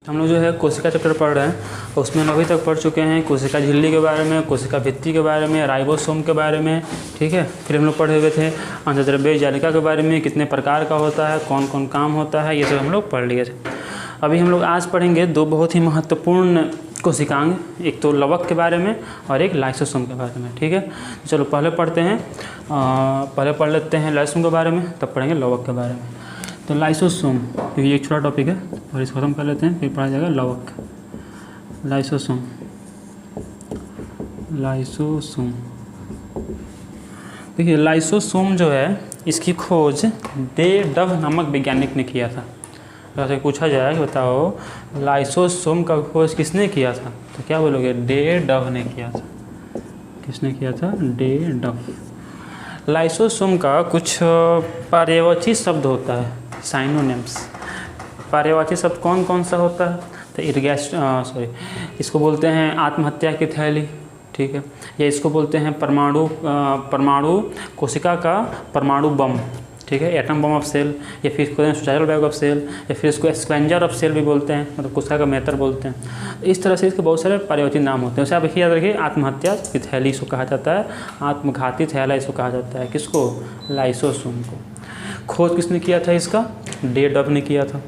हम लोग जो है कोशिका चैप्टर पढ़ रहे हैं, उसमें हम अभी तक पढ़ चुके हैं कोशिका झिल्ली के बारे में, कोशिका भित्ति के बारे में, राइबोसोम के बारे में। ठीक है, फिर हम लोग पढ़े हुए थे अंतःद्रव्य जालिका के बारे में, कितने प्रकार का होता है, कौन कौन काम होता है, ये सब हम लोग पढ़ लिए थे। अभी हम लोग आज पढ़ेंगे दो बहुत ही महत्वपूर्ण कोशिकांग, एक तो लवक के बारे में और एक लाइसोसोम के बारे में। ठीक है, चलो पहले पढ़ते हैं, पहले पढ़ लेते हैं लाइसोसोम के बारे में, तब पढ़ेंगे लवक के बारे में। तो लाइसोसोम, क्योंकि ये एक छोटा टॉपिक है और इसको खत्म कर लेते हैं, फिर पढ़ा जाएगा लवक। लाइसोसोम, लाइसोसोम देखिए, लाइसोसोम जो है इसकी खोज डे डव नामक वैज्ञानिक ने किया था। तो पूछा जाए कि बताओ लाइसोसोम का खोज किसने किया था, तो क्या बोलोगे? डे डव ने किया था। किसने किया था? Day Dove. लाइसोसोम का कुछ पर्यायवाची शब्द होता है, साइनोनिम्स। पर्यायवाची शब्द कौन कौन सा होता है? तो इसको बोलते हैं आत्महत्या की थैली। ठीक है, या इसको बोलते हैं परमाणु कोशिका का परमाणु बम। ठीक है, एटम बम ऑफ सेल, या फिर इसको सुसाइडल बैग ऑफ सेल, या फिर इसको स्क्वेंजर ऑफ सेल भी बोलते हैं, मतलब कोशिका का मेहतर बोलते हैं। इस तरह से इसके बहुत सारे पर्यायवाची नाम होते हैं। वैसे आप याद रखिए, आत्महत्या की थैली इसको कहा जाता है, आत्मघाती थैला इसको कहा जाता है। किसको? लाइसोसोम को। खोज किसने किया था इसका? डे डव ने किया था।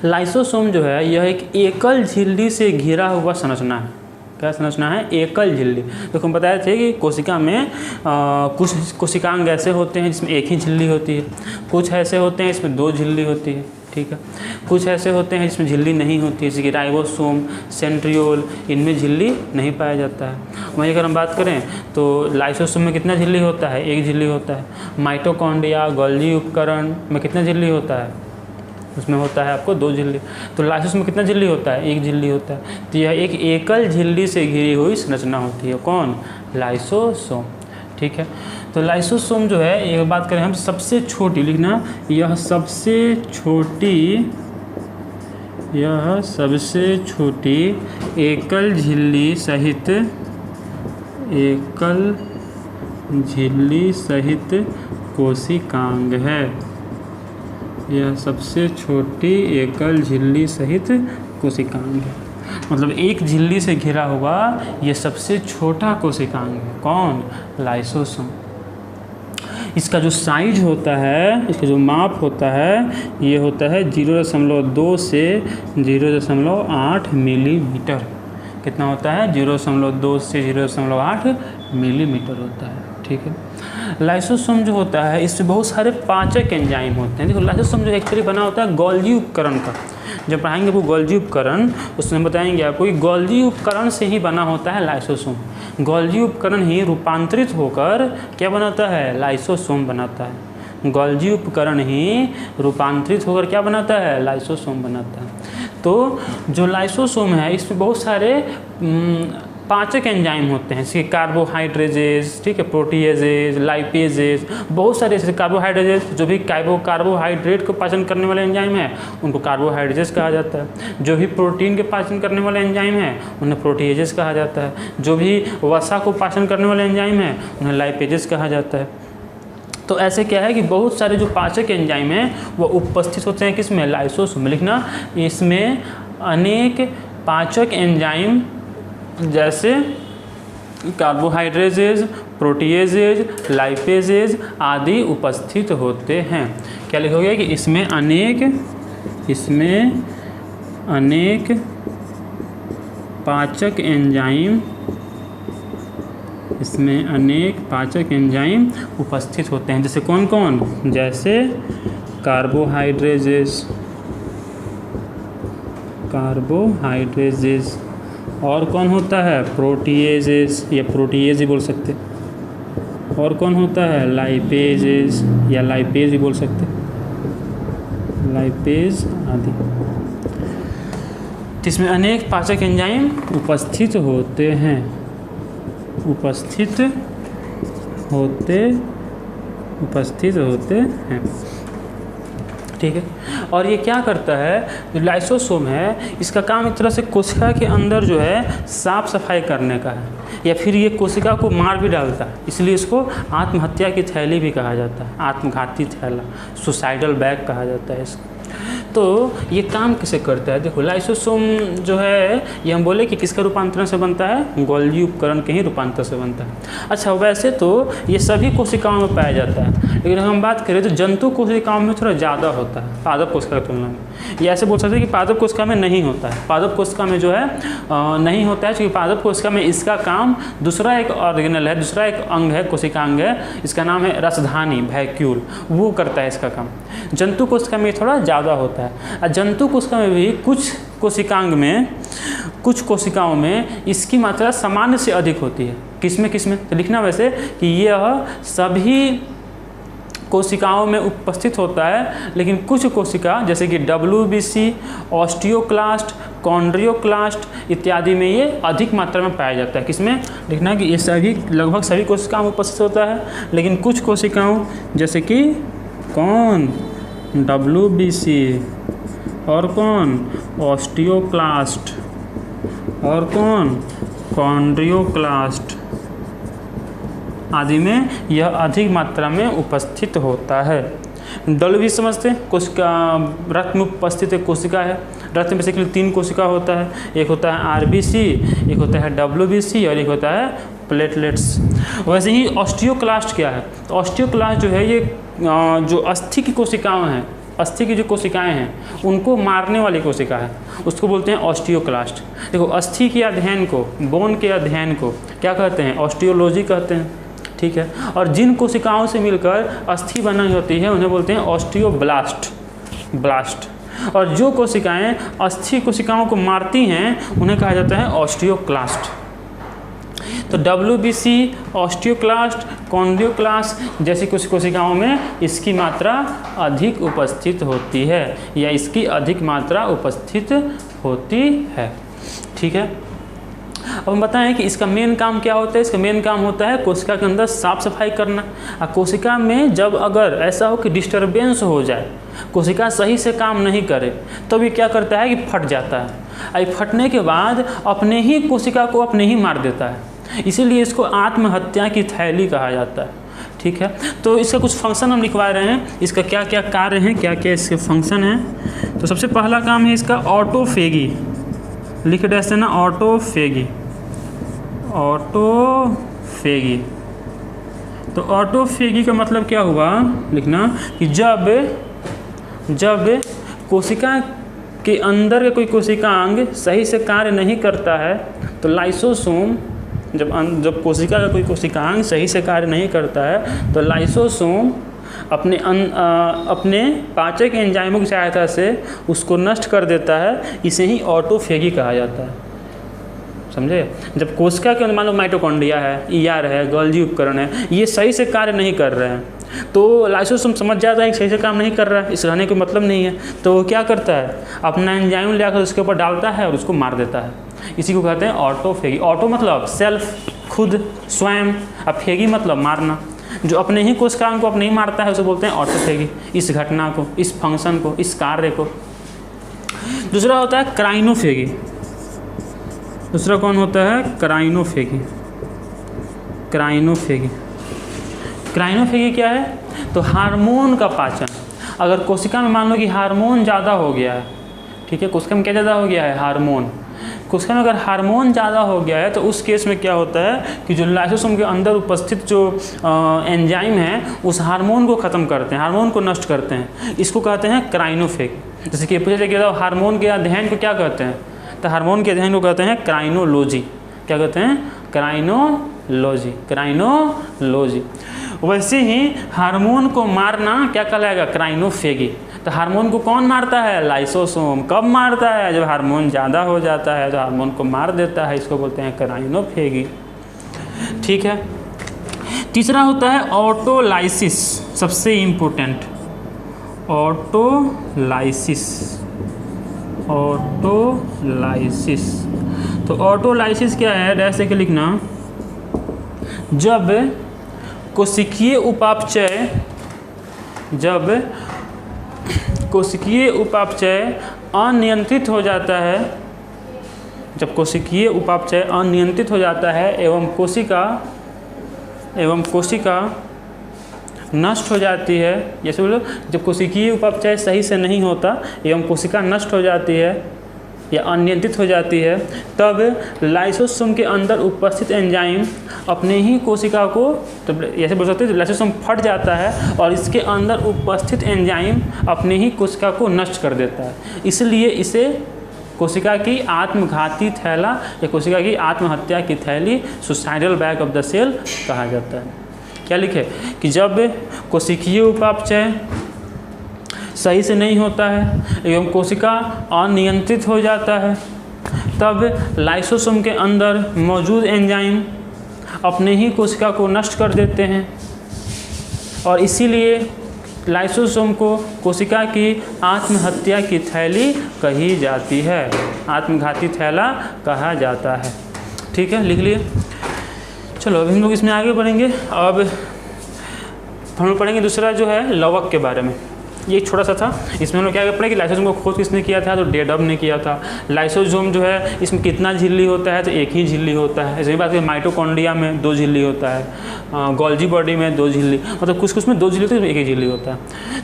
लाइसोसोम जो है यह एक एकल झिल्ली से घिरा हुआ संरचना है। क्या संरचना है? एकल झिल्ली। तो हम बताए थे कि कोशिका में कुछ कोशिकांग ऐसे होते हैं जिसमें एक ही झिल्ली होती है, कुछ ऐसे होते हैं जिसमें दो झिल्ली होती है। ठीक है, कुछ ऐसे होते हैं जिसमें झिल्ली नहीं होती है, जैसे कि राइबोसोम, सेंट्रियोल, इनमें झिल्ली नहीं पाया जाता है। वहीं अगर हम बात करें तो लाइसोसोम में कितना झिल्ली होता है? एक झिल्ली होता है। माइटोकॉन्ड्रिया, गोल्गी उपकरण में कितना झिल्ली होता है? उसमें होता है आपको दो झिल्ली। तो लाइसोसोम में कितना झिल्ली होता है? एक झिल्ली होता है। तो यह एक एकल झिल्ली से घिरी हुई संरचना होती है। कौन? लाइसोसोम। ठीक है, तो लाइसोसोम जो है, एक बात करें हम सबसे छोटी, लिखना यह सबसे छोटी एकल झिल्ली सहित कोशिकांग है। यह सबसे छोटी एकल झिल्ली सहित कोशिकांग है, मतलब एक झिल्ली से घिरा हुआ यह सबसे छोटा कोशिकांग है। कौन? लाइसोसोम। इसका जो साइज होता है, इसका जो माप होता है, ये होता है 0.2 से 0.8 मिलीमीटर। कितना होता है? 0.2 से 0.8 मिलीमीटर होता है। ठीक है, लाइसोसोम जो होता है इसमें बहुत सारे पाचक एंजाइम होते हैं। देखो, लाइसोसोम जो एक्चुअली बना होता है गोल्गी उपकरण का। जब पढ़ाएंगे वो गोल्गी उपकरण, उसमें बताएंगे आपको कि गोल्गी उपकरण से ही बना होता है लाइसोसोम। गोल्गी उपकरण ही रूपांतरित होकर क्या बनाता है? लाइसोसोम बनाता है। गोल्गी उपकरण ही रूपांतरित होकर क्या बनाता है? लाइसोसोम बनाता है। तो जो लाइसोसोम है इसमें बहुत सारे पाचक एंजाइम होते हैं, जैसे कार्बोहाइड्रेजेज, ठीक है, प्रोटीएजेज, लाइपेजेज, बहुत सारे ऐसे कार्बोहाइड्रेजेज जो भी कार्बोहाइड्रेट को पाचन करने वाले एंजाइम है उनको कार्बोहाइड्रेजेज कहा जाता है। जो भी प्रोटीन के पाचन करने वाले एंजाइम है उन्हें प्रोटीएजेज कहा जाता है। जो भी वसा को पाचन करने वाले एंजाइम है उन्हें लाइपेजेज कहा जाता है। तो ऐसे क्या है कि बहुत सारे जो पाचक एंजाइम हैं वो उपस्थित होते हैं किसमें? लाइसोसोम में। लिखना, इसमें अनेक पाचक एंजाइम जैसे कार्बोहाइड्रेजेज, प्रोटीएजेज, लाइपेजेज आदि उपस्थित होते हैं। क्या लिखोगे? कि इसमें अनेक पाचक एंजाइम उपस्थित होते हैं। जैसे कौन कौन? जैसे कार्बोहाइड्रेजेज, और कौन होता है? प्रोटीएजेज, या प्रोटीएज ही बोल सकते। और कौन होता है? लाइपेजेज, या लाइपेज ही बोल सकते, लाइपेज आदि। इसमें अनेक पाचक एंजाइम उपस्थित होते हैं। ठीक है, और ये क्या करता है? जो लाइसोसोम है इसका काम एक तरह से कोशिका के अंदर जो है साफ सफाई करने का है, या फिर ये कोशिका को मार भी डालता है, इसलिए इसको आत्महत्या की थैली भी कहा जाता है, आत्मघाती थैला, सुसाइडल बैग कहा जाता है इसको। तो ये काम कैसे करता है? देखो लाइसोसोम जो है ये हम बोले कि किसका रूपांतरण से बनता है? गोल्गी उपकरण के ही रूपांतर से बनता है। अच्छा, वैसे तो ये सभी कोशिकाओं में पाया जाता है, लेकिन हम बात करें तो जंतु कोशिकाओं में थोड़ा ज़्यादा होता है पादप कोशिका की तुलना में। ये ऐसे बोल सकते हैं कि पादप कोशिका में नहीं होता है, पादप कोशिका में जो है नहीं होता है, क्योंकि पादप कोशिका में इसका काम दूसरा एक ऑर्गेनल है, दूसरा एक अंग है, कोशिका अंग है, इसका नाम है रसधानी, वैक्यूल, वो करता है इसका काम। जंतु कोशिका में थोड़ा ज़्यादा होता है। और जंतु कोशिका में भी कुछ कोशिकांग में, कुछ कोशिकाओं में इसकी मात्रा सामान्य से अधिक होती है। किसमें किसमें? तो लिखना वैसे कि यह सभी कोशिकाओं में उपस्थित होता है, लेकिन कुछ कोशिका जैसे कि WBC, ऑस्टियोक्लास्ट, कॉन्ड्रियोक्लास्ट इत्यादि में ये अधिक मात्रा में पाया जाता है। किसमें? लिखना कि ये सभी, लगभग सभी कोशिकाओं में उपस्थित होता है, लेकिन कुछ कोशिकाओं जैसे कि कौन? WBC, और कौन? ऑस्टियोक्लास्ट, और कौन? कॉन्ड्रियोक्लास्ट आदि में यह अधिक मात्रा में उपस्थित होता है। WBC समझते हैं? कोशिका, रक्त में उपस्थित एक कोशिका है। रक्त में बेसिकली 3 कोशिका होता है, एक होता है RBC, एक होता है WBC और एक होता है प्लेटलेट्स। वैसे ही ऑस्टियोक्लास्ट क्या है? तो ऑस्टियोक्लास्ट जो है ये जो अस्थि की कोशिकाएं हैं, अस्थि की जो कोशिकाएं हैं उनको मारने वाली कोशिका है, उसको बोलते हैं ऑस्टियोक्लास्ट। देखो अस्थि के अध्ययन को, बोन के अध्ययन को क्या कहते हैं? ऑस्टियोलॉजी कहते हैं, ठीक है। और जिन कोशिकाओं से मिलकर अस्थि बनी होती है उन्हें बोलते हैं ऑस्टियोब्लास्ट, ब्लास्ट। और जो कोशिकाएं अस्थि कोशिकाओं को मारती हैं उन्हें कहा जाता है ऑस्टियोक्लास्ट। तो WBC, ऑस्टियोक्लास्ट, कॉन्ड्रियोक्लास्ट जैसी कुछ कोशिकाओं में इसकी मात्रा अधिक उपस्थित होती है, या इसकी अधिक मात्रा उपस्थित होती है, ठीक है। अब हम बताएं कि इसका मेन काम क्या होता है। इसका मेन काम होता है कोशिका के अंदर साफ सफाई करना। और कोशिका में जब अगर ऐसा हो कि डिस्टरबेंस हो जाए, कोशिका सही से काम नहीं करे, तो ये क्या करता है कि फट जाता है। और फटने के बाद अपने ही कोशिका को अपने ही मार देता है, इसीलिए इसको आत्महत्या की थैली कहा जाता है, ठीक है। तो इसका कुछ फंक्शन हम लिखवा रहे हैं, इसका क्या क्या कार्य हैं, क्या क्या इसके फंक्शन हैं। तो सबसे पहला काम है इसका ऑटोफेगी, लिख दे ना, ऑटोफेगी, ऑटोफेगी। तो ऑटोफेगी का मतलब क्या हुआ? लिखना कि जब कोशिका के अंदर का कोई कोशिकांग सही से कार्य नहीं करता है तो लाइसोसोम, जब कोशिका का कोई कोशिकांग सही से कार्य नहीं करता है तो लाइसोसोम अपने पाचक एंजाइमों की सहायता से उसको नष्ट कर देता है। इसे ही ऑटोफेगी कहा जाता है, समझे। जब कोशिका के अंदर मान लो माइटोकॉन्ड्रिया है, ER है, गोल्गी उपकरण है, ये सही से कार्य नहीं कर रहे हैं, तो लाइसोसोम समझ जाता है कि सही से काम नहीं कर रहा है, इस रहने का मतलब नहीं है, तो वो क्या करता है? अपना एंजाइम लेकर उसके ऊपर डालता है और उसको मार देता है। इसी को कहते हैं ऑटोफेगी। ऑटो मतलब सेल्फ, खुद, स्वयं, और फेगी मतलब मारना। जो अपने ही कोशिकाओं को अपने ही मारता है उसे बोलते हैं ऑटोफेगी, इस घटना को, इस फंक्शन को, इस कार्य को। दूसरा होता है क्राइनोफेगी। दूसरा कौन होता है? क्राइनोफेगी। क्राइनोफेगी, क्राइनोफेगी क्या है? तो हार्मोन का पाचन। अगर कोशिका में मान लो कि हार्मोन ज़्यादा हो गया है, ठीक है, कोशिका में क्या ज़्यादा हो गया है? हार्मोन। कोशिका में अगर हार्मोन ज़्यादा हो गया है तो उस केस में क्या होता है कि जो लाइसोसोम के अंदर उपस्थित जो एंजाइम हैं उस हार्मोन को ख़त्म करते हैं, हार्मोन को नष्ट करते हैं। इसको कहते हैं क्राइनोफेगी। जैसे कि पूछा जाए हार्मोन के अध्ययन को क्या कहते हैं, तो हार्मोन के अध्ययन को कहते हैं क्राइनोलॉजी। क्या कहते हैं? क्राइनोलॉजी, क्राइनोलॉजी। वैसे ही हार्मोन को मारना क्या कहलाएगा? क्राइनोफेगी। तो हार्मोन को कौन मारता है? लाइसोसोम। कब मारता है? जब हार्मोन ज़्यादा हो जाता है तो हार्मोन को मार देता है, इसको बोलते हैं क्राइनोफेगी, ठीक है। तीसरा होता है ऑटोलाइसिस, सबसे इम्पोर्टेंट, ऑटोलाइसिस, ऑटोलाइसिस। तो ऑटोलाइसिस क्या है? ऐसे के लिखना, जब कोशिकीय उपापचय, जब कोशिकीय उपापचय अनियंत्रित हो जाता है, जब कोशिकीय उपापचय अनियंत्रित हो जाता है एवं कोशिका नष्ट हो जाती है, जैसे बोलो जब कोशिकीय उपापचय सही से नहीं होता एवं कोशिका नष्ट हो जाती है या अनियंत्रित हो जाती है, तब लाइसोसोम के अंदर उपस्थित एंजाइम अपने ही कोशिका को, तब ऐसे बोल सकते हैं लाइसोसोम फट जाता है और इसके अंदर उपस्थित एंजाइम अपने ही कोशिका को नष्ट कर देता है। इसलिए इसे कोशिका की आत्मघाती थैला या कोशिका की आत्महत्या की थैली, suicidal bag of the cell कहा जाता है। क्या लिखे कि जब कोशिकीय उपापचय सही से नहीं होता है एवं कोशिका अनियंत्रित हो जाता है, तब लाइसोसोम के अंदर मौजूद एंजाइम अपने ही कोशिका को नष्ट कर देते हैं और इसीलिए लाइसोसोम को कोशिका की आत्महत्या की थैली कही जाती है, आत्मघाती थैला कहा जाता है। ठीक है, लिख लिए। चलो अभी हम लोग इसमें आगे बढ़ेंगे। अब हम लोग पढ़ेंगे दूसरा जो है लवक के बारे में। ये छोटा सा था, इसमें हम लोग क्या पढ़े कि लाइसोसोम को खोज किसने किया था, तो डेडब ने किया था। लाइसोसोम जो है इसमें कितना झिल्ली होता है, तो एक ही झिल्ली होता है। ऐसे बात है माइटोकॉन्ड्रिया में 2 झिल्ली होता है, गोल्जी बॉडी में 2 झिल्ली, मतलब कुछ में 2 झिल्ली होती है, एक ही झिल्ली होता है।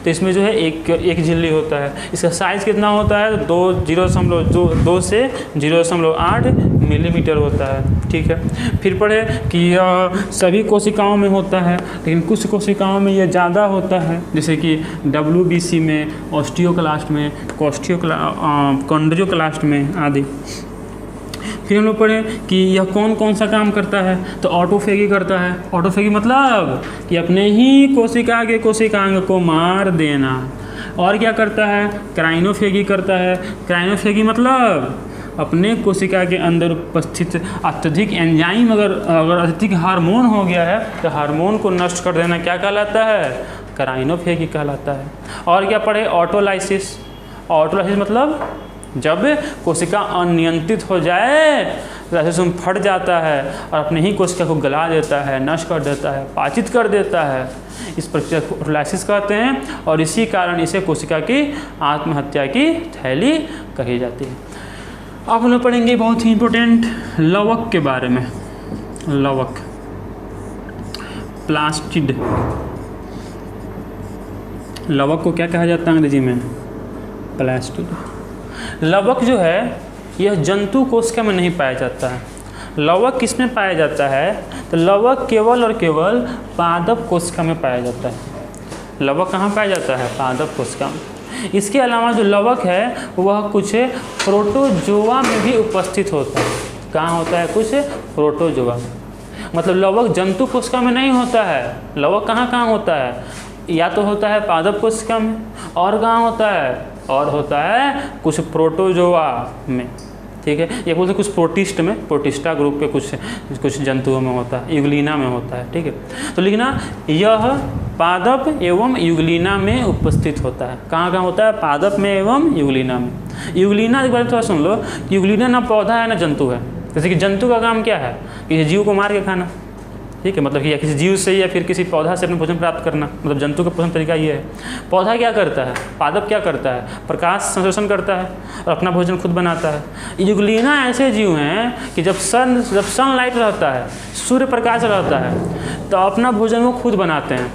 तो इसमें जो है एक झिल्ली होता है। इसका साइज़ कितना होता है, 2 से 0.8 मिलीमीटर होता है। ठीक है, फिर पढ़े कि सभी कोशिकाओं में होता है, लेकिन कुछ कोशिकाओं में यह ज़्यादा होता है, जैसे कि WBC में, ऑस्टियोक्लास्ट में, कॉन्ड्रियोक्लास्ट में आदि। फिर हम लोग पढ़े कि यह कौन कौन सा काम करता है, तो ऑटोफेगी करता है। ऑटोफेगी मतलब कि अपने ही कोशिका के कोशिकांग को मार देना। और क्या करता है, क्राइनोफेगी करता है। क्राइनोफेगी मतलब अपने कोशिका के अंदर उपस्थित अत्यधिक एंजाइम, अगर अत्यधिक हार्मोन हो गया है तो हार्मोन को नष्ट कर देना क्या कहलाता है, क्राइनोफेगी कहलाता है। और क्या पढ़े, ऑटोलाइसिस। ऑटोलाइसिस मतलब जब कोशिका अनियंत्रित हो जाए, लाइसोसोम फट जाता है और अपने ही कोशिका को गला देता है, नष्ट कर देता है, पाचित कर देता है। इस प्रक्रिया को ऑटोलाइसिस कहते हैं और इसी कारण इसे कोशिका की आत्महत्या की थैली कही जाती है। अब हम लोग पढ़ेंगे बहुत ही इम्पोर्टेंट लवक के बारे में। लवक, प्लास्टिड। लवक को क्या कहा जाता है अंग्रेजी में, प्लास्टिड। लवक जो है यह जंतु कोशिका में नहीं पाया जाता है। लवक किस में पाया जाता है, तो लवक केवल और केवल पादप कोशिका में पाया जाता है। लवक कहाँ पाया जाता है, पादप कोशिका में। इसके अलावा जो लवक है वह कुछ प्रोटोजोआ में भी उपस्थित होता है। कहाँ होता है, कुछ प्रोटोजोआ में। मतलब लवक जंतु कोशिका में नहीं होता है। लवक कहाँ कहाँ होता है, या तो होता है पादप कोशिका में, और कहाँ होता है, और होता है कुछ प्रोटोजोआ में। ठीक है, ये बोलते कुछ प्रोटिस्ट में, प्रोटिस्टा ग्रुप के कुछ जंतुओं में होता है, युगलीना में होता है। ठीक है, तो लिखना यह पादप एवं युगलीना में उपस्थित होता है। कहाँ कहाँ होता है, पादप में एवं युगलीना में। युगलीना के बारे में थोड़ा सुन लो, युगलीना ना पौधा है ना जंतु है। जैसे कि जंतु का काम क्या है, किसी जीव को मार के खाना। ठीक है, मतलब कि या किसी जीव से या फिर किसी पौधा से अपने भोजन प्राप्त करना, मतलब जंतु का भोजन तरीका ये है। पौधा क्या करता है, पादप क्या करता है, प्रकाश संश्लेषण करता है और अपना भोजन खुद बनाता है। युगलीना ऐसे जीव हैं कि जब सनलाइट रहता है, सूर्य प्रकाश रहता है, तो अपना भोजन वो खुद बनाते हैं।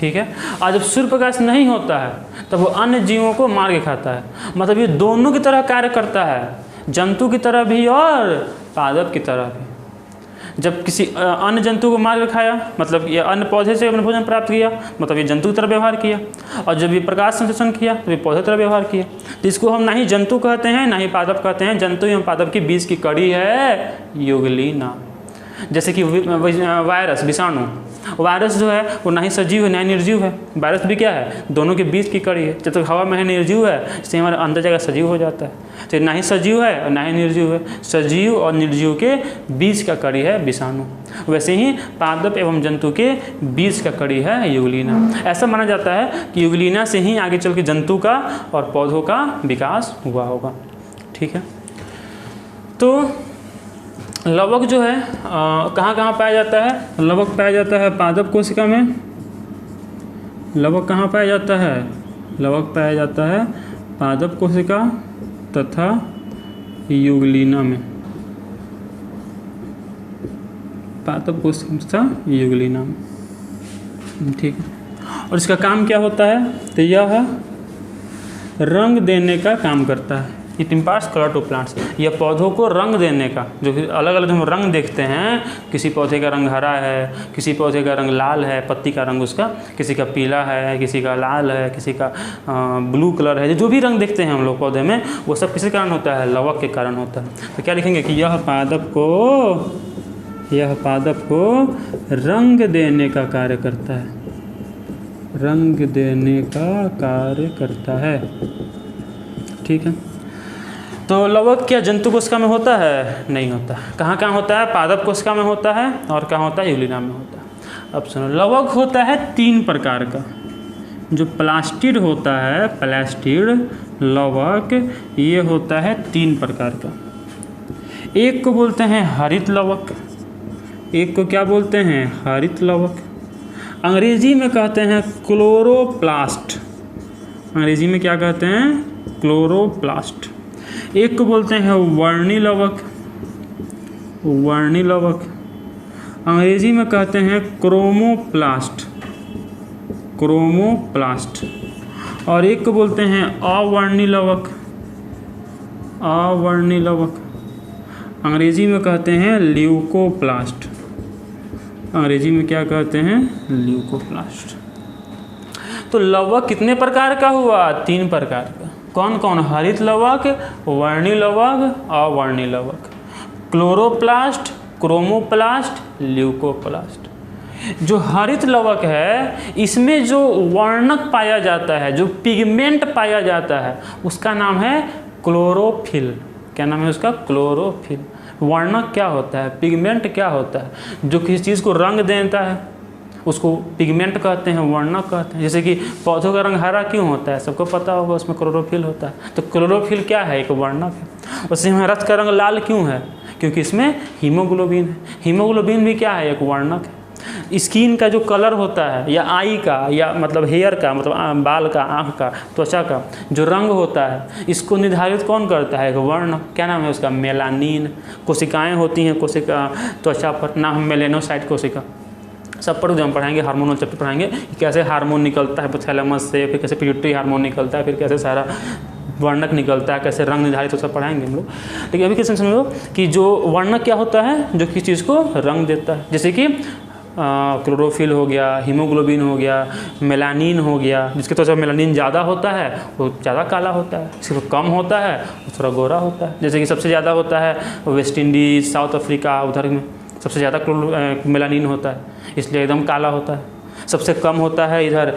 ठीक है, और जब सूर्य प्रकाश नहीं होता है तब वो अन्य जीवों को मार के खाता है। मतलब ये दोनों की तरह कार्य करता है, जंतु की तरह भी और पादप की तरह भी। जब किसी अन्य जंतु को मार कर खाया, मतलब ये अन्य पौधे से अपना भोजन प्राप्त किया, मतलब ये जंतु की तरह व्यवहार किया। और जब ये प्रकाश संश्लेषण किया तो ये पौधे की तरह व्यवहार किया। तो इसको हम ना ही जंतु कहते हैं ना ही पादप कहते हैं। जंतु एवं पादप की बीच की कड़ी है युगलीना। जैसे कि वायरस, विषाणु, वायरस जो है वो ना ही सजीव है ना ही निर्जीव है। वायरस भी क्या है, दोनों के बीच की कड़ी है। जब तक हवा में है निर्जीव है, इससे हमारे अंदर जगह सजीव हो जाता है। तो ना ही सजीव है और ना ही निर्जीव है, सजीव और निर्जीव के बीच का कड़ी है विषाणु। वैसे ही पादप एवं जंतु के बीच का कड़ी है युगलीना। ऐसा माना जाता है कि युगलीना से ही आगे चल के जंतु का और पौधों का विकास हुआ होगा। ठीक है, तो लवक जो है कहाँ कहाँ पाया जाता है, लवक पाया जाता है पादप कोशिका में। लवक कहाँ पाया जाता है, लवक पाया जाता है पादप कोशिका तथा युगलीना में। पादप कोशिका तथा युगलीना में। ठीक है। और इसका काम क्या होता है, तो यह रंग देने का काम करता है। It imparts colour to plants, यह पौधों को रंग देने का, जो कि अलग अलग हम रंग देखते हैं, किसी पौधे का रंग हरा है, किसी पौधे का रंग लाल है, पत्ती का रंग उसका, किसी का पीला है, किसी का लाल है, किसी का ब्लू कलर है, जो भी रंग देखते हैं हम लोग पौधे में, वो सब किसी कारण होता है, लवक के कारण होता है। तो क्या लिखेंगे कि यह पादप को रंग देने का कार्य करता है, रंग देने का कार्य करता है। ठीक है। तो लवक क्या जंतु कोशिका में होता है? नहीं होता। कहाँ कहाँ होता है? पादप कोशिका में होता है, और कहाँ होता है? यूलिना में होता है। अब सुनो, लवक होता है 3 प्रकार का। जो प्लास्टिड होता है, प्लास्टिड लवक, ये होता है 3 प्रकार का। एक को बोलते हैं हरित लवक, एक को क्या बोलते हैं? हरित लवक। अंग्रेजी में कहते हैं क्लोरोप्लास्ट, अंग्रेजी में क्या कहते हैं? क्लोरोप्लास्ट। एक को बोलते हैं वर्णी लवक, वर्णी लवक, अंग्रेजी में कहते हैं क्रोमोप्लास्ट, क्रोमोप्लास्ट। और एक को बोलते हैं अवर्णी लवक, अवर्णी लवक, अंग्रेजी में कहते हैं ल्यूकोप्लास्ट, अंग्रेजी में क्या कहते हैं? ल्यूकोप्लास्ट। तो लवक कितने प्रकार का हुआ? 3 प्रकार का। कौन कौन? हरित लवक, वर्णी लवक, अवर्णी लवक। Chloroplast, chromoplast, leucoplast. जो हरित लवक है, इसमें जो वर्णक पाया जाता है, जो पिगमेंट पाया जाता है, उसका नाम है क्लोरोफिल। क्या नाम है उसका? क्लोरोफिल। वर्णक क्या होता है? पिगमेंट क्या होता है? जो किसी चीज़ को रंग देता है, उसको पिगमेंट कहते हैं, वर्णक कहते हैं। जैसे कि पौधों का रंग हरा क्यों होता है? सबको पता होगा, उसमें क्लोरोफिल होता है। तो क्लोरोफिल क्या है? एक वर्णक है। वैसे हमें रक्त का रंग लाल क्यों है? क्योंकि इसमें हीमोग्लोबिन है। हीमोग्लोबिन भी क्या है? एक वर्णक है। स्किन का जो कलर होता है, या आई का, या मतलब हेयर का, मतलब बाल का, आँख का, त्वचा का जो रंग होता है, इसको निर्धारित कौन करता है? एक वर्णक। क्या नाम है उसका? मेलानिन। कोशिकाएं होती हैं कोशिका त्वचा पर, नाम मेलेनोसाइट कोशिका। सब पर हम पढ़ाएंगे, हार्मोनल चैप्टर पढ़ाएंगे, कैसे हार्मोन निकलता है हिपोथैलेमस से, फिर कैसे पिट्यूटरी हार्मोन निकलता है, फिर कैसे सारा वर्णक निकलता है, कैसे रंग निर्धारित हो, सब पढ़ाएंगे हम लोग। लेकिन अभी कैसे समझो कि जो वर्णक क्या होता है? जो किसी चीज़ को रंग देता है। जैसे कि क्लोरोफिल हो गया, हीमोग्लोबिन हो गया, मेलानिन हो गया। जिसके त्वचा में मेलानिन ज़्यादा होता है वो ज़्यादा काला होता है, जिसको कम होता है वो थोड़ा गोरा होता है। जैसे कि सबसे ज़्यादा होता है वेस्ट इंडीज़, साउथ अफ्रीका, उधर में सबसे ज़्यादा मेलानिन होता है, इसलिए एकदम काला होता है। सबसे कम होता है इधर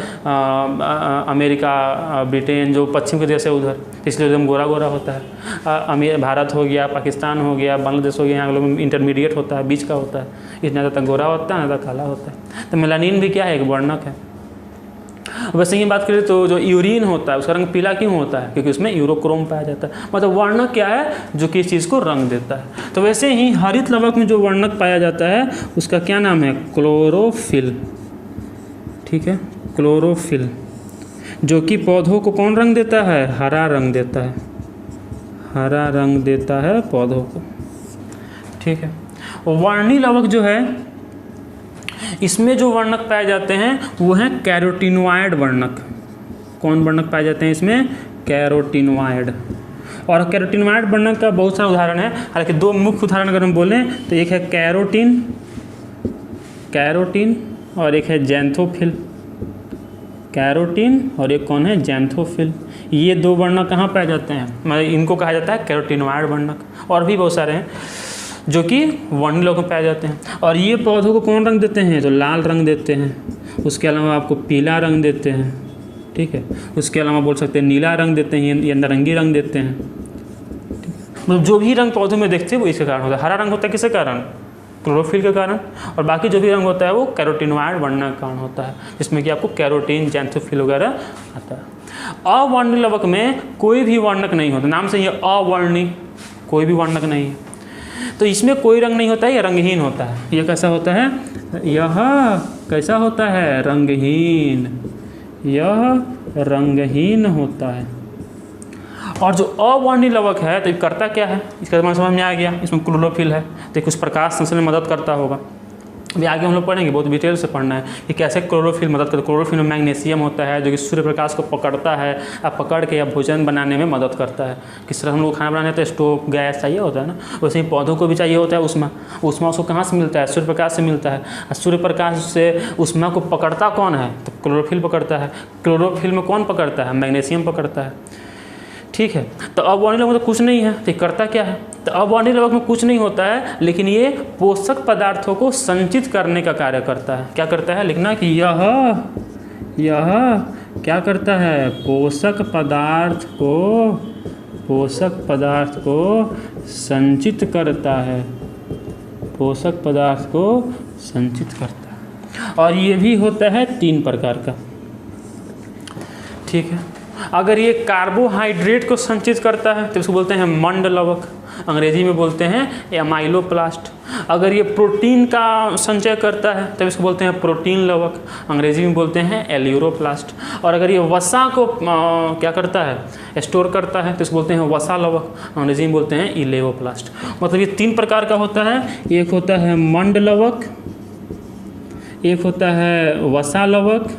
अमेरिका, ब्रिटेन, जो पश्चिम के देश है उधर, इसलिए एकदम गोरा गोरा होता है। भारत हो गया, पाकिस्तान हो गया, बांग्लादेश हो गया, यहाँ लोग इंटरमीडिएट होता है, बीच का होता है, इसलिए ज़्यादा गोरा होता है, ज़्यादा काला होता है। तो मेलानिन भी क्या है? एक वर्णक है। वैसे ही बात करें तो जो यूरिन होता है उसका रंग पीला क्यों होता है? क्योंकि उसमें यूरोक्रोम पाया जाता है। मतलब वर्णक क्या है? जो कि इस चीज़ को रंग देता है। तो वैसे ही हरित लवक में जो वर्णक पाया जाता है उसका क्या नाम है? क्लोरोफिल। ठीक है, क्लोरोफिल, जो कि पौधों को कौन रंग देता है? हरा रंग देता है, हरा रंग देता है पौधों को। ठीक है। वर्णी लवक जो है, इसमें जो वर्णक पाए जाते हैं वो हैं कैरोटीनॉइड वर्णक। कौन वर्णक पाए जाते हैं इसमें? कैरोटीनॉइड। और कैरोटीनॉइड वर्णक का बहुत सारा उदाहरण है, हालांकि 2 मुख्य उदाहरण अगर हम बोलें तो एक है कैरोटीन, कैरोटीन, और एक है जैंथोफिल। कैरोटीन और एक कौन है? जैंथोफिल। ये 2 वर्णक कहाँ पाए जाते हैं? मतलब इनको कहा जाता है कैरोटीनॉइड वर्णक। और भी बहुत सारे हैं जो कि वर्णी लवक में पाए जाते हैं। और ये पौधों को कौन रंग देते हैं? तो लाल रंग देते हैं। उसके अलावा आपको पीला रंग देते हैं। ठीक है। उसके अलावा बोल सकते हैं नीला रंग देते हैं, या नारंगी रंग देते हैं। मतलब जो भी रंग पौधों में देखते हैं वो इसके कारण होता है। हरा रंग होता है किसके कारण? क्लोरोफिल के कारण। और बाकी जो भी रंग होता है वो कैरोटीनॉइड वर्णक के कारण होता है, जिसमें कि आपको कैरोटीन, जैंथोफिल वगैरह आता है। अवर्णी लवक में कोई भी वर्णक नहीं होता, नाम से ये अवर्णी, कोई भी वर्णक नहीं है। तो इसमें कोई रंग नहीं होता है, यह रंगहीन होता है। यह कैसा होता है? यह कैसा होता है? रंगहीन। यह रंगहीन होता है। और जो अवर्णी लवक है तो ये करता क्या है? इसका समझ में आ गया, इसमें क्लोरोफिल है तो कुछ प्रकाश संश्लेषण में मदद करता होगा। अभी आगे हम लोग पढ़ेंगे, बहुत डिटेल से पढ़ना है कि कैसे क्लोरोफिल मदद करता है। क्लोरोफिल में मैग्नीशियम होता है जो कि सूर्य प्रकाश को पकड़ता है, अब पकड़ के या भोजन बनाने में मदद करता है। किस तरह हम लोग खाना बनाने तो स्टोव गैस चाहिए होता है ना, वैसे ही पौधों को भी चाहिए होता है उष्मा। उष्मा उसको कहाँ से मिलता है? सूर्य प्रकाश से मिलता है। और सूर्य प्रकाश से उष्मा को पकड़ता कौन है? तो क्लोरोफिल पकड़ता है। क्लोरोफिल में कौन पकड़ता है? मैग्नीशियम पकड़ता है। ठीक है, तो अवर्णीय लवक में तो कुछ नहीं है, तो करता क्या है? तो अवर्णीय लवक में कुछ नहीं होता है, लेकिन ये पोषक पदार्थों को संचित करने का कार्य करता है। क्या करता है? लिखना कि यह क्या करता है? पोषक पदार्थ को संचित करता है। पोषक पदार्थ को संचित करता है। और ये भी होता है 3 प्रकार का। ठीक है, अगर ये कार्बोहाइड्रेट को संचित करता है तो इसको बोलते हैं मंड लवक, अंग्रेजी में बोलते हैं एमाइलोप्लास्ट। अगर ये प्रोटीन का संचय करता है तब इसको बोलते हैं प्रोटीन लवक, अंग्रेजी में बोलते हैं एल्यूरोप्लास्ट। और अगर ये वसा को क्या करता है? स्टोर करता है तो इसको बोलते हैं वसा लवक, अंग्रेजी में बोलते हैं इलेवोप्लास्ट। मतलब ये 3 प्रकार का होता है। एक होता है मंड लवक, एक होता है वसा लवक,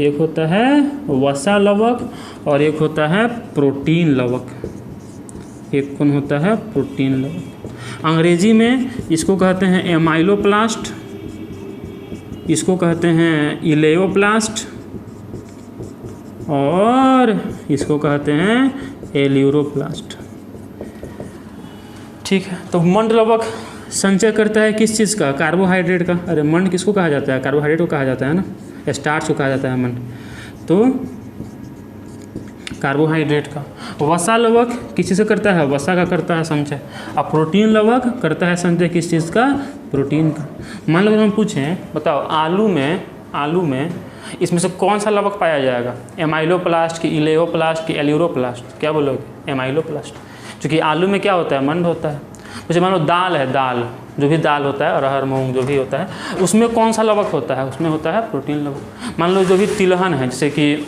एक होता है वसा लवक, और एक होता है प्रोटीन लवक। एक कौन होता है? प्रोटीन लवक। अंग्रेजी में इसको कहते हैं एमाइलोप्लास्ट, इसको कहते हैं इलेओप्लास्ट, और इसको कहते हैं एल्यूरोप्लास्ट। ठीक है, तो मंड लवक संचय करता है किस चीज़ का? कार्बोहाइड्रेट का। अरे मंड किसको कहा जाता है? कार्बोहाइड्रेट को कहा जाता है ना, स्टार्च को कहा जाता है मंड, तो कार्बोहाइड्रेट का। वसा लवक किस चीज़ से करता है? वसा का करता है संचय। अब प्रोटीन लवक करता है संचय किस चीज़ का? प्रोटीन का। मान लो हम पूछें, बताओ आलू में इसमें से कौन सा लवक पाया जाएगा? एमाइलोप्लास्ट की इलेओप्लास्ट की एल्यूरोप्लास्ट? क्या बोलोगे? एमाइलोप्लास्ट। क्योंकि आलू में क्या होता है? मंड होता है। जैसे मान लो दाल है, दाल जो भी दाल होता है, अरहर मूंग जो भी होता है, उसमें कौन सा लवक होता है? उसमें होता है प्रोटीन लवक। मान लो जो भी तिलहन है, जैसे कि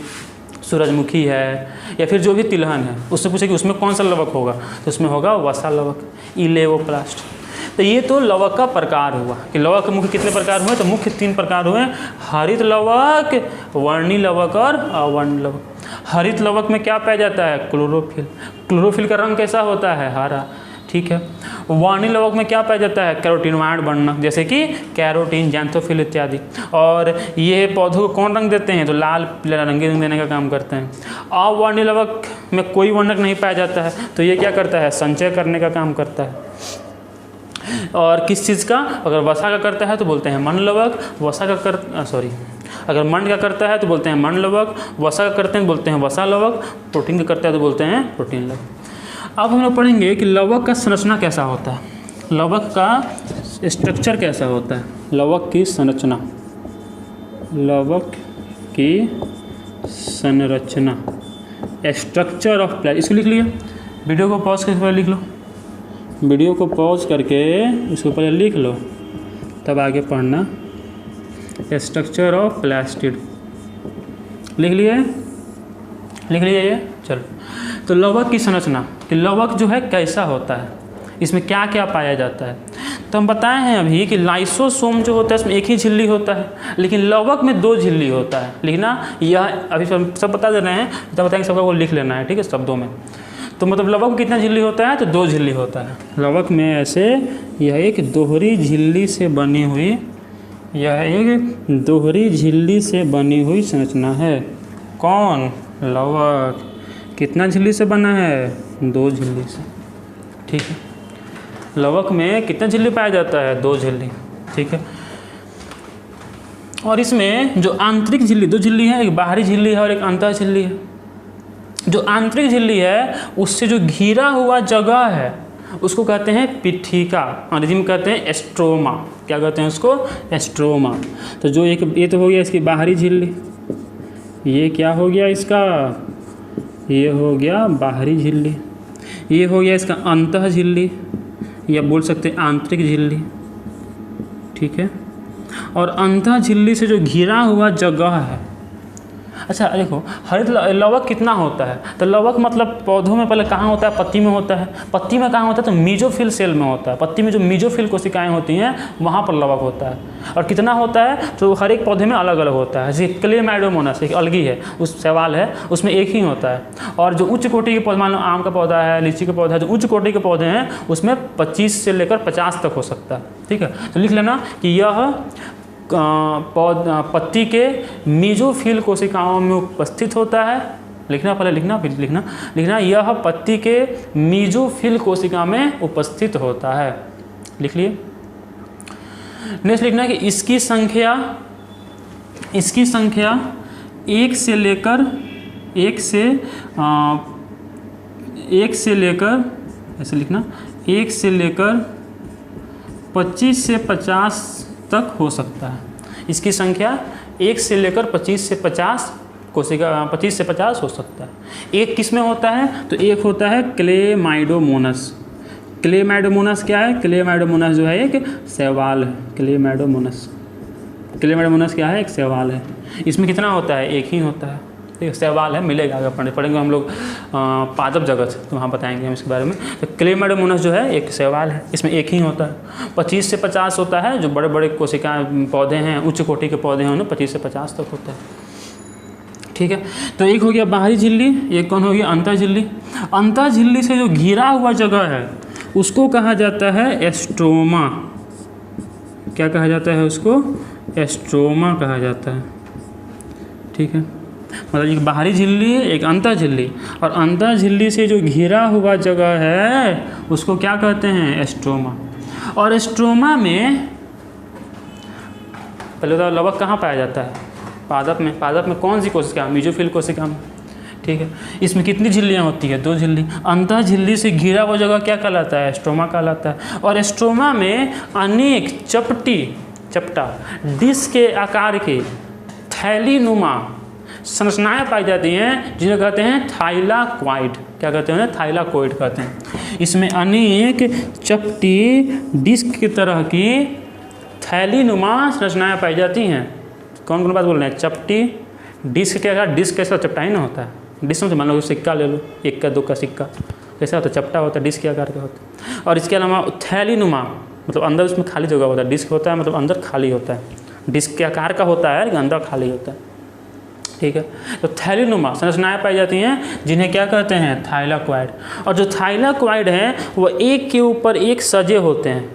सूरजमुखी है या फिर जो भी तिलहन है, उससे पूछे कि उसमें कौन सा लवक होगा, तो उसमें होगा वसा लवक, इलेवोप्लास्ट। तो ये तो लवक का प्रकार हुआ कि लवक के मुख्य कितने प्रकार हुए? तो मुख्य 3 प्रकार हुए, हरित लवक, वर्णी लवक और अवर्ण लवक। हरित लवक में क्या पाया जाता है? क्लोरोफिल। क्लोरोफिल का रंग कैसा होता है? हरा। ठीक है। वर्णी लवक में क्या पाया जाता है? कैरोटीनॉइड वर्णक, जैसे कि कैरोटीन, ज़ैंथोफिल इत्यादि। और ये पौधों को कौन रंग देते हैं? तो लाल पीला रंग देने का काम करते हैं। अवर्णी लवक में कोई वर्णक नहीं पाया जाता है, तो ये क्या करता है? संचय करने का काम करता है। और किस चीज़ का? अगर वसा का करता है तो बोलते हैं मंड लवक, अगर मंड का करता है तो बोलते हैं मंड लवक, वसा का करते हैं तो बोलते हैं वसा लवक, प्रोटीन का करता है तो बोलते हैं प्रोटीन लवक। अब हम लोग पढ़ेंगे कि लवक का संरचना कैसा होता है, लवक का स्ट्रक्चर कैसा होता है, लवक की संरचना, लवक की संरचना, स्ट्रक्चर ऑफ प्लांट। इसको लिख लिया, वीडियो को पॉज करके पहले लिख लो, वीडियो को पॉज करके इसको पहले लिख लो, तब आगे पढ़ना। स्ट्रक्चर ऑफ प्लास्टिड लिख लिए ये। चलो, तो लवक की संरचना, कि लवक जो है कैसा होता है, इसमें क्या क्या पाया जाता है। तो हम बताए हैं अभी कि लाइसोसोम जो होता है इसमें एक ही झिल्ली होता है, लेकिन लवक में 2 झिल्ली होता है। लिखना, यह अभी सब बता दे रहे हैं, तब बताएंगे सबका वो लिख लेना है, ठीक है, शब्दों में। तो मतलब लवक में कितना झिल्ली होता है? तो 2 झिल्ली होता है लवक में। ऐसे यह एक दोहरी झिल्ली से बनी हुई, यह एक दोहरी झिल्ली से बनी हुई संरचना है। कौन? लवक। कितना झिल्ली से बना है? 2 झिल्ली से, ठीक है। लवक में कितना झिल्ली पाया जाता है? 2 झिल्ली, ठीक है। और इसमें जो आंतरिक झिल्ली, 2 झिल्ली है, एक बाहरी झिल्ली है और एक अंतः झिल्ली है। जो आंतरिक झिल्ली है उससे जो घिरा हुआ जगह है उसको कहते हैं पिठिका, अंग्रेजी में कहते हैं एस्ट्रोमा। क्या कहते हैं उसको? एस्ट्रोमा। तो जो एक ये तो हो गया इसकी बाहरी झिल्ली, ये क्या हो गया इसका? ये हो गया बाहरी झिल्ली। ये हो गया इसका अंतः झिल्ली, या बोल सकते हैं आंतरिक झिल्ली, ठीक है। और अंतः झिल्ली से जो घिरा हुआ जगह है अच्छा देखो, हरित लवक कितना होता है, तो लवक मतलब पौधों में पहले कहाँ होता है, पत्ती में होता है। पत्ती में कहाँ होता है, तो मीजोफिल सेल में होता है। पत्ती में जो मीजोफिल कोशिकाएं होती हैं वहाँ पर लवक होता है। और कितना होता है, तो हर एक पौधे में अलग अलग होता है। जैसे क्लेमाइडोमोनास एक अलगी है, उस सवाल है, उसमें एक ही होता है। और जो उच्च कोटि के पौधे, मान लो आम का पौधा है, लीची का पौधा है, जो उच्च कोटि के पौधे हैं उसमें 25 से लेकर 50 तक हो सकता है। ठीक है, तो लिख लेना कि यह पत्ती के मीजोफिल कोशिकाओं में उपस्थित होता है। लिखना, पहले लिखना फिर लिखना यह पत्ती के मीजोफिल कोशिका में उपस्थित होता है। लिख लिए। नेक्स्ट लिखना कि इसकी संख्या 1 से लेकर ऐसे लिखना 1 से लेकर 25 से 50 तक हो सकता है। इसकी संख्या 1 से लेकर 25 से 50 कोशिका 25 से 50 हो सकता है। एक किस में होता है, तो एक होता है क्लेमाइडोमोनास। क्लेमाइडोमोनास क्या है, क्लेमाइडोमोनास जो है एक शैवाल है। क्लेमाइडोमोनास क्या है, एक शैवाल है। इसमें कितना होता है, एक ही होता है। ठीक, शैवाल है, मिलेगा आगे पढ़ेंगे हम लोग पादप जगत, तो वहाँ बताएंगे हम इसके बारे में। तो क्लेमाइडोमोनास जो है एक शैवाल है, इसमें एक ही होता है। 25 से 50 होता है। जो बड़े बड़े कोशिकाएं पौधे हैं, उच्च कोटि के पौधे हैं, उन्हें 25 से 50 तक होता है। ठीक है, तो एक हो गया बाहरी झिल्ली, एक कौन हो गया, अंतर झिल्ली। अंतर झिल्ली से जो घिरा हुआ जगह है उसको कहा जाता है एस्ट्रोमा। क्या कहा जाता है उसको, एस्ट्रोमा कहा जाता है। ठीक है, मतलब एक बाहरी झिल्ली, एक अंतर झिल्ली, और अंतर झिल्ली से जो घिरा हुआ जगह है उसको क्या कहते हैं, एस्ट्रोमा। और एस्ट्रोमा में पहले तो लवक कहाँ पाया जाता है, पादप में। पादप में कौन सी कोशिका, मीजोफिल कोशिका में। ठीक है, इसमें कितनी झिल्लियाँ होती है, 2 झिल्ली। अंतर झिल्ली से घिरा हुआ जगह क्या कहलाता है, एस्ट्रोमा कहलाता है। और एस्ट्रोमा में अनेक चपटा डिस्क के आकार के थैलीनुमा संरचनाएं पाई जाती हैं, जिन्हें कहते हैं थाइलाक्वाइड। क्या कहते हैं, थाइलाक्वाइड कहते हैं। इसमें अनेक चपटी डिस्क की तरह की थैलीनुमा संरचनाएं पाई जाती हैं। कौन कौन बात बोल रहे हैं, चपटी डिस्क के आकार। डिस्क कैसा चपटा ही ना होता है, डिस्क में मान लो सिक्का ले लो, 1 का 2 का सिक्का कैसा होता है, चपटा होता है, डिस्क के आकार का होता है। और इसके अलावा थैलीनुमा मतलब अंदर उसमें खाली जगह होता है। डिस्क होता है मतलब अंदर खाली होता है, डिस्क के आकार का होता है लेकिन अंदर खाली होता है। ठीक है, तो थैलीनुमा संरचनाएं पाई जाती हैं, जिन्हें क्या कहते हैं, थाइलाक्वाइड। और जो थाइलाक्वाइड हैं वो एक के ऊपर एक सजे होते हैं,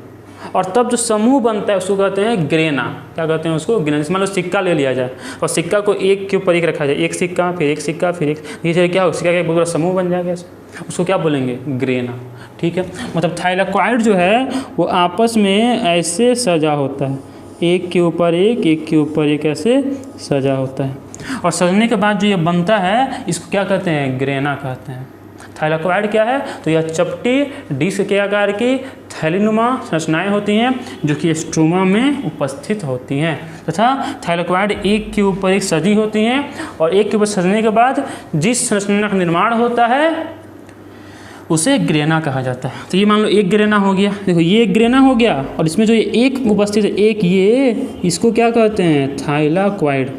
और तब जो समूह बनता है उसको कहते हैं ग्रेना। क्या कहते हैं उसको, ग्रेना। मान लो सिक्का ले लिया जाए और सिक्का को एक के ऊपर एक रखा जाए, एक सिक्का फिर एक सिक्का फिर एक, ये क्या हो, सिक्का का एक पूरा समूह बन जाएगा, उसको क्या बोलेंगे, ग्रेना। ठीक है, मतलब थाइलाक्वाइड जो है वो आपस में ऐसे सजा होता है, एक के ऊपर एक ऐसे सजा होता है। और सजने के बाद जो ये बनता है इसको क्या कहते हैं, ग्रेना कहते हैं। थाइलाक्वाइड क्या है, तो यह चपटी डिस्क के आकार की थैलीनुमा संरचनाएं होती हैं जो कि एस्ट्रोमा में उपस्थित होती हैं, तथा थाइलाक्वाइड एक के ऊपर एक सजी होती हैं। और एक के ऊपर सजने के बाद जिस संरचना का निर्माण होता है उसे ग्रेना कहा जाता है। तो ये मान लो एक ग्रेना हो गया, देखो ये एक ग्रेना हो गया, और इसमें जो ये एक उपस्थित है, एक ये, इसको क्या कहते हैं, थाइलाक्वाइड।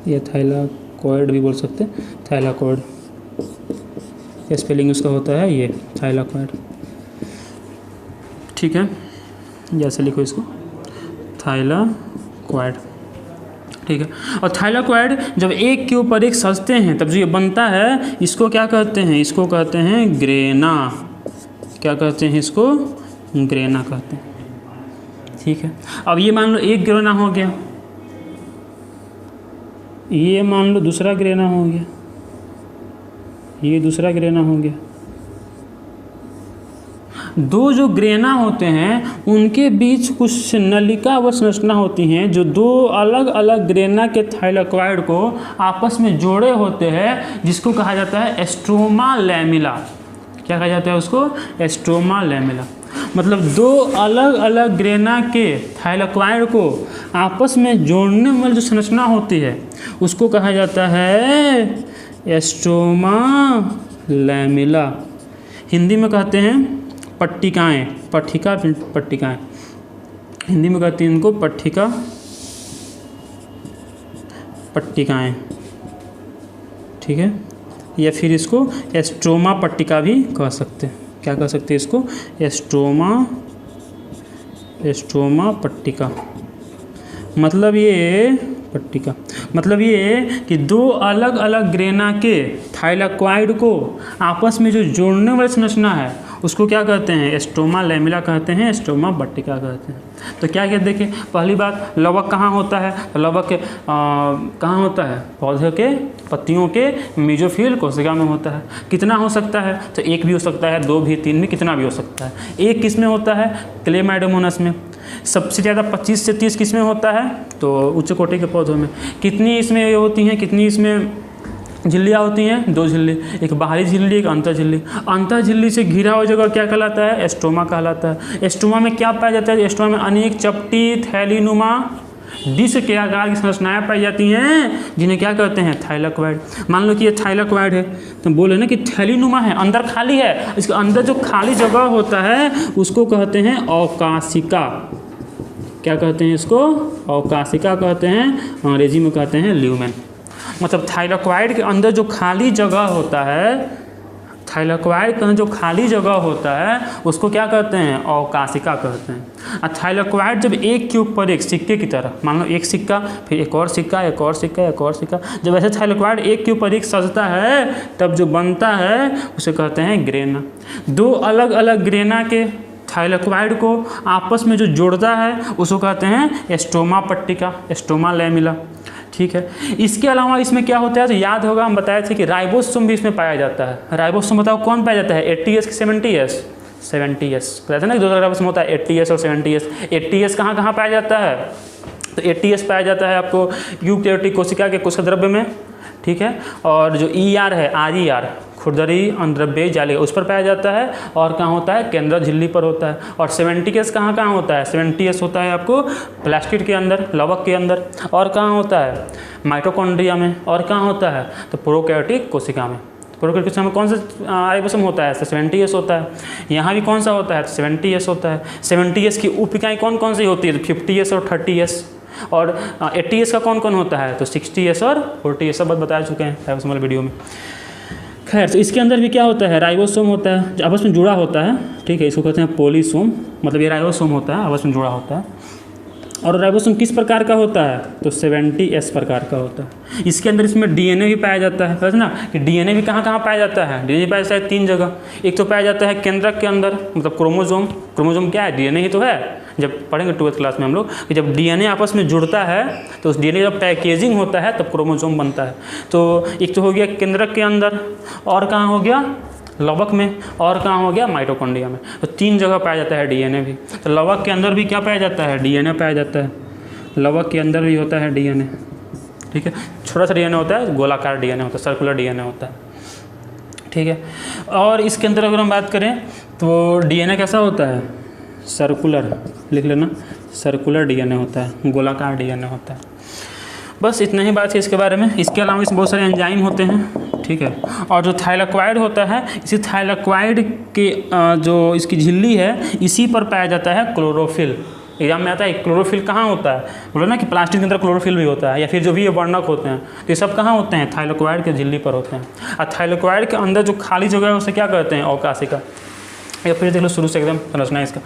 ये थाइलाक्वाइड भी बोल सकते हैं, थाइलाक्वाइड स्पेलिंग उसका होता है ये थाइलाक्वाइड। ठीक है, जैसे लिखो इसको, थाइलाक्वाइड। ठीक है, और थाइलाक्वाइड जब एक के ऊपर एक सजते हैं तब जो ये बनता है इसको क्या कहते हैं, इसको कहते हैं ग्रेना। क्या कहते हैं इसको, ग्रेना कहते हैं। ठीक है, अब ये मान लो एक ग्रेना हो गया, ये मान लो दूसरा ग्रेना हो गया, ये दूसरा ग्रेना हो गया। दो जो ग्रेना होते हैं उनके बीच कुछ नलिका व संरचना होती हैं जो दो अलग अलग ग्रेना के थाइलाक्वाइड को आपस में जोड़े होते हैं, जिसको कहा जाता है एस्ट्रोमा लैमिला। क्या कहा जाता है उसको, एस्ट्रोमा लैमिला। मतलब दो अलग अलग ग्रेना के थाइलाक्वाइड को आपस में जोड़ने वाली जो संरचना होती है उसको कहा जाता है एस्ट्रोमा लैमिला। हिंदी में कहते हैं पट्टिकाएँ, पट्टिकाएँ, हिंदी में कहते हैं इनको पट्टिका पट्टिकाएँ, ठीक है, या फिर इसको एस्ट्रोमा पट्टिका भी कह सकते हैं। क्या कह सकते हैं इसको? एस्ट्रोमा पट्टिका। मतलब ये पट्टिका, मतलब ये कि दो अलग अलग ग्रेना के थाइलाक्वाइड को आपस में जो जोड़ने वाली संरचना है उसको क्या कहते हैं? एस्ट्रोमा लैमेला कहते हैं, एस्ट्रोमा पट्टिका कहते हैं। तो क्या क्या देखिए, पहली बात, लवक कहाँ होता है? तो लवक कहाँ होता है? पौधे के पत्तियों के मेसोफिल कोशिका में होता है। कितना हो सकता है? तो एक भी हो सकता है, दो भी, तीन भी, कितना भी हो सकता है। एक किस में होता है? क्लेमाइडोमोनास में। सबसे ज़्यादा 25 से 30 किस में होता है? तो उच्च कोटि के पौधों में। कितनी इसमें ये होती हैं, कितनी इसमें झिल्लियाँ होती हैं? 2 झिल्ली, एक बाहरी झिल्ली, एक अंतर झिल्ली। अंतर झिल्ली से घिरा हुआ जगह क्या कहलाता है? एस्ट्रोमा कहलाता है। एस्ट्रोमा में क्या पाया जाता है? एस्ट्रोमा में अनेक चपटी थैलीनुमा डिस्क के आकार की संरचनाएं पाई जाती हैं, जिन्हें क्या कहते हैं? थाइलाक्वाइड। मान लो कि ये थाइलाक्वाइड है, तो बोले ना कि थैलीनुमा है, अंदर खाली है, इसके अंदर जो खाली जगह होता है उसको कहते हैं अवकाशिका। क्या कहते हैं इसको? अवकाशिका कहते हैं, अंग्रेजी में कहते हैं ल्यूमेन। मतलब थाइलाक्वाइड के अंदर जो खाली जगह होता है, थाइलाक्वाइड के अंदर जो खाली जगह होता है उसको क्या कहते हैं? अवकाशिका कहते हैं। और थाइलाक्वाइड जब एक के ऊपर एक सिक्के की तरह, मान लो एक सिक्का, फिर एक और सिक्का, एक और सिक्का, एक और सिक्का, जब ऐसे थाइलाक्वाइड एक के ऊपर एक सजता है तब जो बनता है उसे कहते हैं ग्रेना। दो अलग अलग ग्रेना के थाइलाक्वाइड को आपस में जो जोड़ता है उसको कहते हैं एस्ट्रोमा पट्टिका, एस्ट्रोमा लैमेला, ठीक है। इसके अलावा इसमें क्या होता है? तो याद होगा, हम बताए थे कि राइबोसोम भी इसमें पाया जाता है। राइबोसोम बताओ कौन पाया जाता है? 80S कि 70S? 70S कहते हैं ना कि 2 राइबोसोम होता है, 80S और 70S। 80S कहाँ कहाँ पाया जाता है? तो 80S पाया जाता है आपको यूकेरियोटिक कोशिका के कोशिका द्रव्य में, ठीक है। और जो ER है, RER, खुरदरी अंतर्द्रव्य जाली, उस पर पाया जाता है। और कहाँ होता है? केंद्र झिल्ली पर होता है। और 70S कहाँ कहाँ होता है? 70S होता है आपको प्लास्टिड के अंदर, लवक के अंदर। और कहाँ होता है? माइटोकॉन्ड्रिया में। और कहाँ होता है? तो प्रोकैरियोटिक कोशिका में। प्रोकैरियोटिक कोशिका में कौन सा राइबोसोम होता है? तो 70S होता है। यहाँ भी कौन सा होता है? तो 70S होता है। 70S की उप इकाई कौन कौन सी होती है? तो 50S और 30S। और 80S का कौन कौन होता है? तो 60S और 40S, सब बात बता चुके हैं राइबोसोम वाले वीडियो में। खैर, तो इसके अंदर भी क्या होता है? राइबोसोम होता है, जो आपस में जुड़ा होता है, ठीक है। इसको कहते हैं पॉलीसोम, मतलब ये राइबोसोम होता है, आपस में जुड़ा होता है। और राइबोसोम किस प्रकार का होता है? तो 70S प्रकार का होता है। इसके अंदर इसमें DNA भी पाया जाता है, समझ ना कि DNA भी कहाँ कहाँ पाया जाता है? DNA पाया जाता है 3 जगह। एक तो पाया जाता है केंद्रक के अंदर, मतलब क्रोमोजोम। क्रोमोजोम क्या है? DNA ही तो है। जब पढ़ेंगे 12th क्लास में हम लोग कि जब DNA आपस में जुड़ता है तो उस DNA जब पैकेजिंग होता है तब क्रोमोजोम बनता है। तो एक तो हो गया केंद्रक के अंदर, और कहाँ हो गया? लवक में। और कहाँ हो गया? माइटोकॉन्ड्रिया में। तो 3 जगह पाया जाता है DNA भी। तो लवक के अंदर भी क्या पाया जाता है? DNA पाया जाता है। लवक के अंदर भी होता है DNA, ठीक है। छोटा सा DNA होता है, गोलाकार DNA होता है, सर्कुलर DNA होता है, ठीक है। और इसके अंदर अगर हम बात करें तो DNA कैसा होता है? सर्कुलर, लिख लेना, सर्कुलर DNA होता है, गोलाकार DNA होता है। बस इतना ही बात है इसके बारे में। इसके अलावा इसमें बहुत सारे एंजाइम होते हैं, ठीक है। और जो थाइलाक्वाइड होता है, इसी थाइलाक्वाइड के जो इसकी झिल्ली है इसी पर पाया जाता है क्लोरोफिल। एग्जाम में आता है क्लोरोफिल कहाँ होता है? बोलो ना कि प्लास्टिक के अंदर क्लोरोफिल भी होता है, या फिर जो भी ये वर्णक होते हैं, तो ये सब कहाँ होते हैं? थाइलाक्वाइड के झिल्ली पर होते हैं। और थाइलाक्वाइड के अंदर जो खाली जगह है उसे क्या कहते हैं? अवकाशिका। या फिर देख लो शुरू से एकदम समझना है इसका।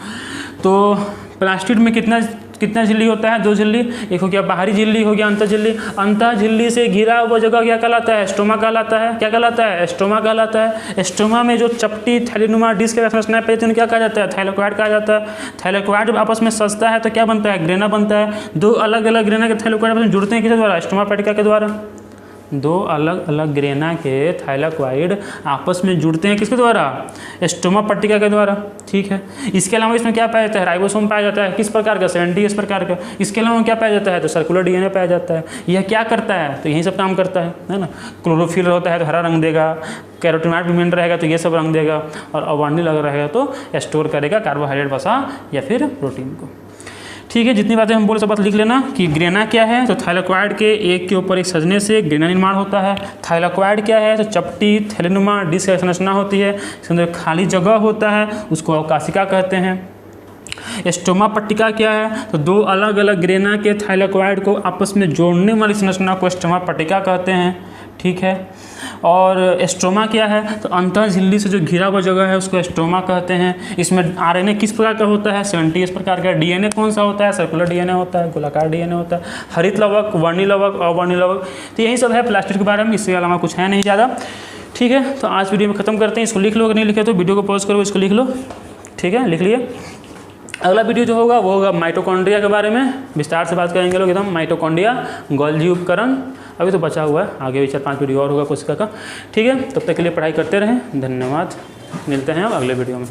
तो प्लास्टिड में कितना झिल्ली होता है? 2 झिल्ली। एक हो गया बाहरी झिल्ली, हो गया अंतर झिल्ली। अंतर झिल्ली से घिरा हुआ जगह क्या कहलाता है? एस्ट्रोमा कहलाता है। क्या कहलाता है? एस्ट्रोमा कहलाता है। एस्ट्रोमा में जो चपटी थैलीनुमा डिस्क के संरचनाएं पाई जाती हैं क्या कहा जाता है? थाइलाक्वाइड कहा जाता है। थाइलाक्वाइड जब आपस में सजता है तो क्या बनता है? ग्रेना बनता है। 2 अलग अलग ग्रेना के थाइलाक्वाइड आपस में जुड़ते हैं किसके द्वारा? एस्ट्रोमा पट्टिका के द्वारा। 2 अलग अलग ग्रेना के थाइलाक्वाइड आपस में जुड़ते हैं किसके द्वारा? एस्ट्रोमा पट्टिका के द्वारा, ठीक है। इसके अलावा इसमें क्या पाया जाता है? राइबोसोम पाया जाता है, किस प्रकार का? 70S प्रकार का। इसके अलावा क्या पाया जाता है? तो सर्कुलर DNA पाया जाता है। यह क्या करता है? तो यही सब काम करता है ना। क्लोरोफिल होता है तो हरा रंग देगा, कैरोटीनॉइड पिगमेंट रहेगा तो ये सब रंग देगा, और अवर्णिल अगर रहेगा तो स्टोर करेगा कार्बोहाइड्रेट, वसा या फिर प्रोटीन को, ठीक है। जितनी बातें हम बोले सब बात लिख लेना कि ग्रेना क्या है? तो थाइलाक्वाइड के एक के ऊपर एक सजने से ग्रेना निर्माण होता है। थाइलाक्वाइड क्या है? तो चपटी थैलीनुमा डिस्क की संरचना होती है, इसके अंदर खाली जगह होता है, उसको अवकाशिका कहते हैं। स्टोमा पट्टिका क्या है? तो दो अलग अलग ग्रेना के थाइलेकोइड को आपस में जोड़ने वाली संरचना को स्टोमा पट्टिका कहते हैं, ठीक है। और स्ट्रोमा क्या है? तो अंतर झिल्ली से जो घिरा हुआ जगह है उसको स्ट्रोमा कहते हैं। इसमें आरएनए किस प्रकार का होता है? 70 प्रकार का। डीएनए कौन सा होता है? सर्कुलर डीएनए होता है, गोलाकार डीएनए होता है, हरित लवक, वर्णी लवक, अवर्णी लवक। तो यही सब है प्लास्टिड के बारे में, इसके अलावा कुछ है नहीं ज़्यादा, ठीक है। तो आज वीडियो में ख़त्म करते हैं। इसको लिख लो, अगर नहीं लिखे तो वीडियो को पॉज करो, इसको लिख लो, ठीक है, लिख लिए। अगला वीडियो जो होगा वो होगा माइटोकॉन्ड्रिया के बारे में, विस्तार से बात करेंगे लोग एकदम। माइटोकॉन्ड्रिया, गोल्जी उपकरण, अभी तो बचा हुआ है, आगे भी 4-5 वीडियो और होगा कोशिका का, ठीक है। तब तक के लिए पढ़ाई करते रहें, धन्यवाद। मिलते हैं अब अगले वीडियो में।